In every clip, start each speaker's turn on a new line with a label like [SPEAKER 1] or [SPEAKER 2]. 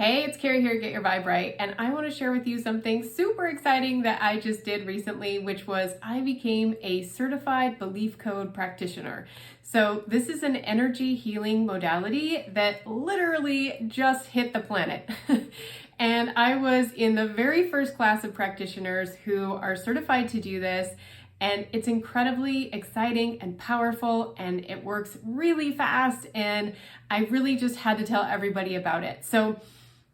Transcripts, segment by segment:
[SPEAKER 1] Hey, it's Carrie here, Get Your Vibe Right, and I want to share with you something super exciting that I just did recently, which was I became a certified belief code practitioner. So this is an energy healing modality that literally just hit the planet. And I was in the very first class of practitioners who are certified to do this. And it's incredibly exciting and powerful, and it works really fast. And I really just had to tell everybody about it. So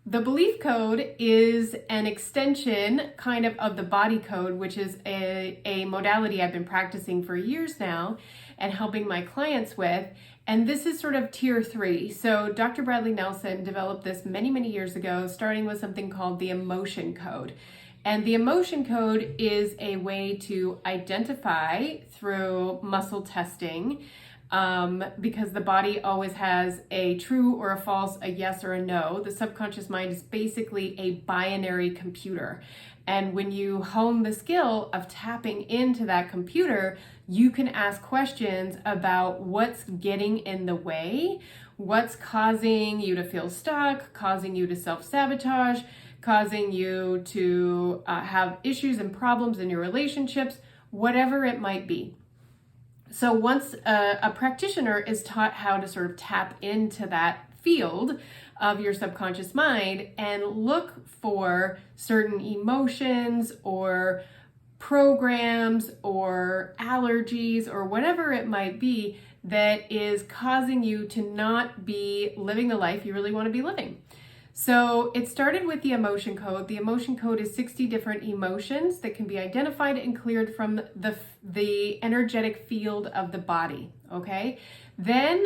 [SPEAKER 1] the belief code is an extension kind of the body code, which is a modality I've been practicing for years now and helping my clients with. And this is sort of tier 3. So Dr. Bradley Nelson developed this many, many years ago, starting with something called the emotion code. And the emotion code is a way to identify through muscle testing, because the body always has a true or a false, a yes or a no. The subconscious mind is basically a binary computer. And when you hone the skill of tapping into that computer, you can ask questions about what's getting in the way, what's causing you to feel stuck, causing you to self-sabotage, causing you to have issues and problems in your relationships, whatever it might be. So once a practitioner is taught how to sort of tap into that field of your subconscious mind and look for certain emotions or programs or allergies or whatever it might be that is causing you to not be living the life you really want to be living. So it started with the emotion code. The emotion code is 60 different emotions that can be identified and cleared from the energetic field of the body, okay? Then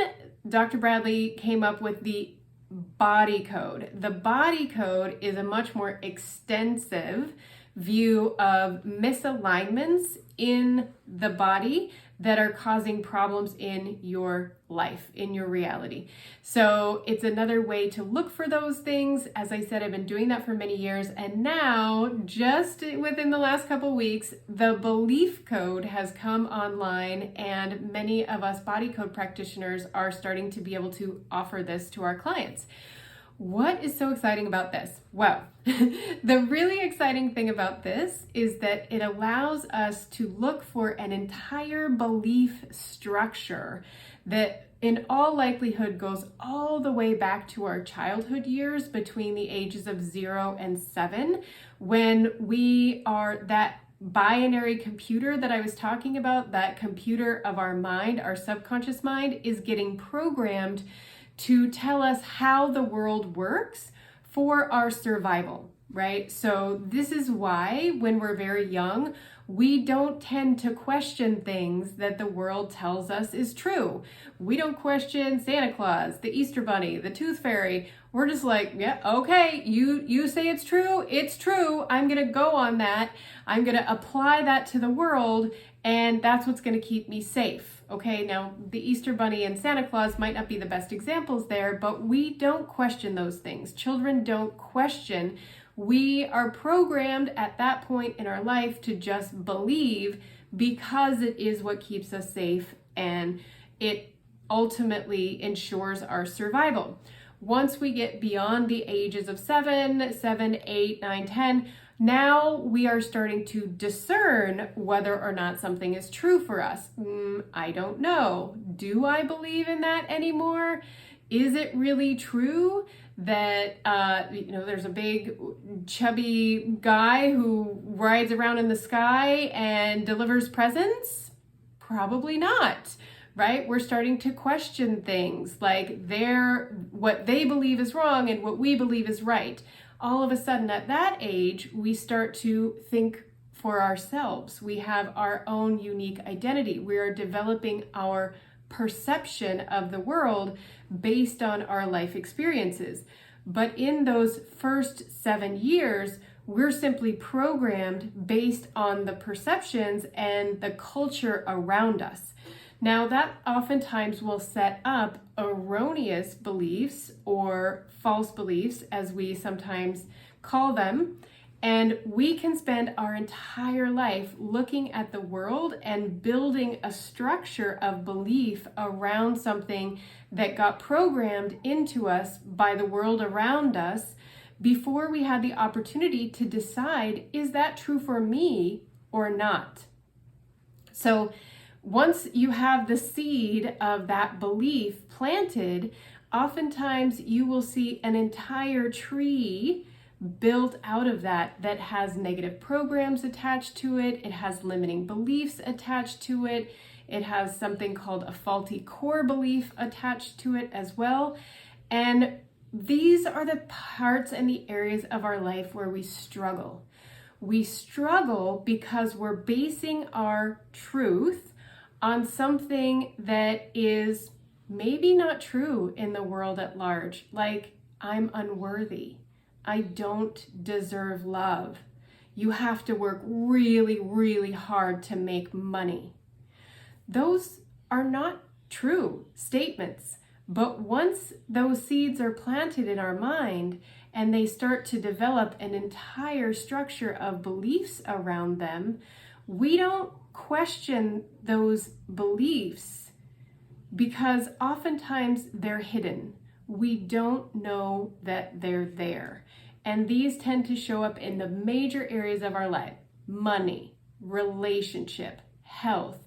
[SPEAKER 1] Dr. Bradley came up with the body code. The body code is a much more extensive view of misalignments in the body that are causing problems in your life, in your reality. So it's another way to look for those things. As I said, I've been doing that for many years. And now, just within the last couple weeks, the belief code has come online, and many of us body code practitioners are starting to be able to offer this to our clients. What is so exciting about this? Well, the really exciting thing about this is that it allows us to look for an entire belief structure that in all likelihood goes all the way back to our childhood years between the ages of 0 and 7, when we are that binary computer that I was talking about, that computer of our mind, our subconscious mind, is getting programmed to tell us how the world works for our survival, right? So this is why when we're very young, we don't tend to question things that the world tells us is true. We don't question Santa Claus, the Easter Bunny, the Tooth Fairy. We're just like, yeah, okay, you say it's true. I'm gonna go on that. I'm gonna apply that to the world, and that's what's gonna keep me safe. Okay, now the Easter Bunny and Santa Claus might not be the best examples there, but we don't question those things. Children don't question. We are programmed at that point in our life to just believe because it is what keeps us safe, and it ultimately ensures our survival. Once we get beyond the ages of 7, 8, 9, 10, now we are starting to discern whether or not something is true for us. I don't know. Do I believe in that anymore? Is it really true that there's a big chubby guy who rides around in the sky and delivers presents? Probably not. Right? We're starting to question things like what they believe is wrong and what we believe is right. All of a sudden at that age, we start to think for ourselves. We have our own unique identity. We are developing our perception of the world based on our life experiences. But in those first 7 years, we're simply programmed based on the perceptions and the culture around us. Now, that oftentimes will set up erroneous beliefs or false beliefs, as we sometimes call them. And we can spend our entire life looking at the world and building a structure of belief around something that got programmed into us by the world around us before we had the opportunity to decide, is that true for me or not? So once you have the seed of that belief planted, oftentimes you will see an entire tree built out of that has negative programs attached to it. It has limiting beliefs attached to it. It has something called a faulty core belief attached to it as well. And these are the parts and the areas of our life where we struggle. We struggle because we're basing our truth on something that is maybe not true in the world at large, like I'm unworthy. I don't deserve love. You have to work really, really hard to make money. Those are not true statements, but once those seeds are planted in our mind and they start to develop an entire structure of beliefs around them, we don't question those beliefs because oftentimes they're hidden. We don't know that they're there. And these tend to show up in the major areas of our life: money, relationship, health,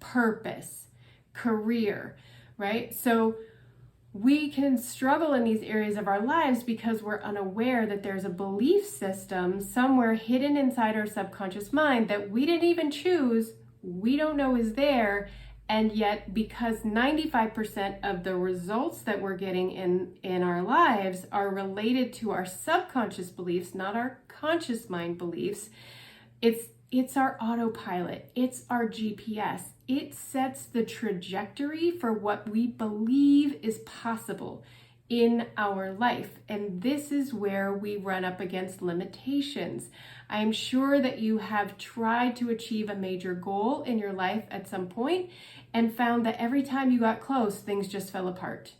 [SPEAKER 1] purpose, career, right? So we can struggle in these areas of our lives because we're unaware that there's a belief system somewhere hidden inside our subconscious mind that we didn't even choose, we don't know is there. And yet, because 95% of the results that we're getting in our lives are related to our subconscious beliefs, not our conscious mind beliefs, it's our autopilot, it's our GPS. It sets the trajectory for what we believe is possible in our life. And this is where we run up against limitations. I'm sure that you have tried to achieve a major goal in your life at some point and found that every time you got close, things just fell apart.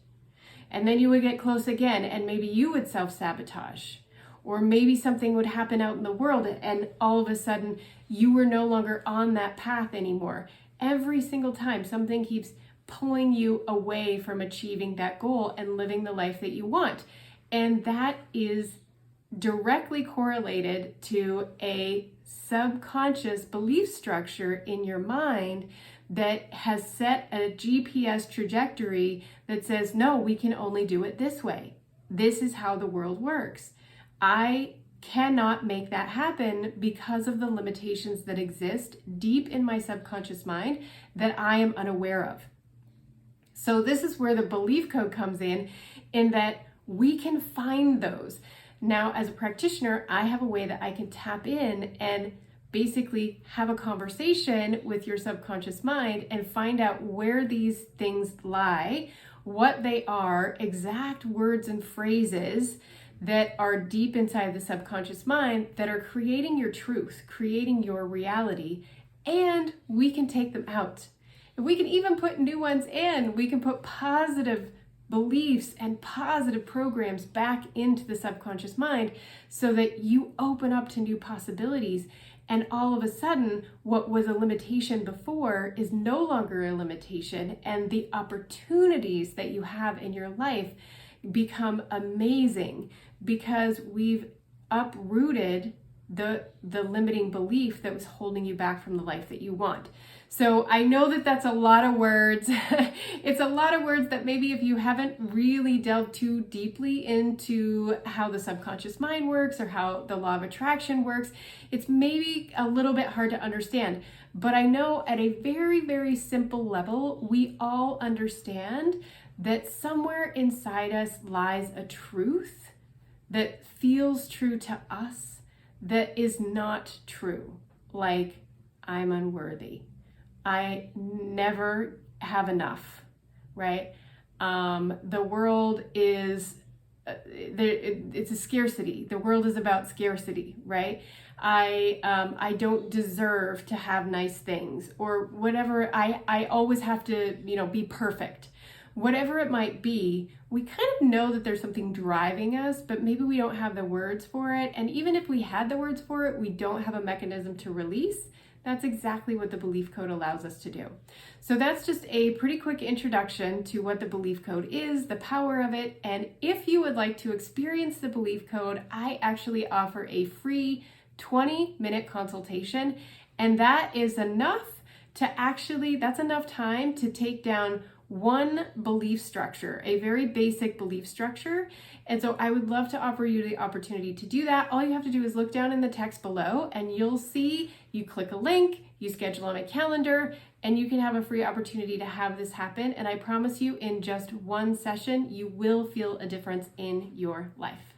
[SPEAKER 1] And then you would get close again, and maybe you would self-sabotage. Or maybe something would happen out in the world and all of a sudden you were no longer on that path anymore. Every single time something keeps pulling you away from achieving that goal and living the life that you want. And that is directly correlated to a subconscious belief structure in your mind that has set a GPS trajectory that says, no, we can only do it this way. This is how the world works. I cannot make that happen because of the limitations that exist deep in my subconscious mind that I am unaware of. So this is where the belief code comes in that we can find those. Now, as a practitioner, I have a way that I can tap in and basically have a conversation with your subconscious mind and find out where these things lie, what they are, exact words and phrases that are deep inside the subconscious mind that are creating your truth, creating your reality, and we can take them out. And we can even put new ones in. We can put positive beliefs and positive programs back into the subconscious mind so that you open up to new possibilities. And all of a sudden, what was a limitation before is no longer a limitation, and the opportunities that you have in your life become amazing because we've uprooted the limiting belief that was holding you back from the life that you want. So I know that that's a lot of words. It's a lot of words that maybe if you haven't really delved too deeply into how the subconscious mind works or how the law of attraction works, it's maybe a little bit hard to understand. But I know at a very, very simple level, we all understand that somewhere inside us lies a truth that feels true to us that is not true. Like, I'm unworthy. I never have enough, right? The world is, it's a scarcity. The world is about scarcity, right? I don't deserve to have nice things or whatever. I always have to, be perfect. Whatever it might be, we kind of know that there's something driving us, but maybe we don't have the words for it. And even if we had the words for it, we don't have a mechanism to release. That's exactly what the belief code allows us to do. So that's just a pretty quick introduction to what the belief code is, the power of it, and if you would like to experience the belief code, I actually offer a free 20-minute consultation, and that is enough to actually, that's enough time to take down one belief structure, a very basic belief structure. And so I would love to offer you the opportunity to do that. All you have to do is look down in the text below and you'll see, you click a link, you schedule on my calendar, and you can have a free opportunity to have this happen. And I promise you, in just one session, you will feel a difference in your life.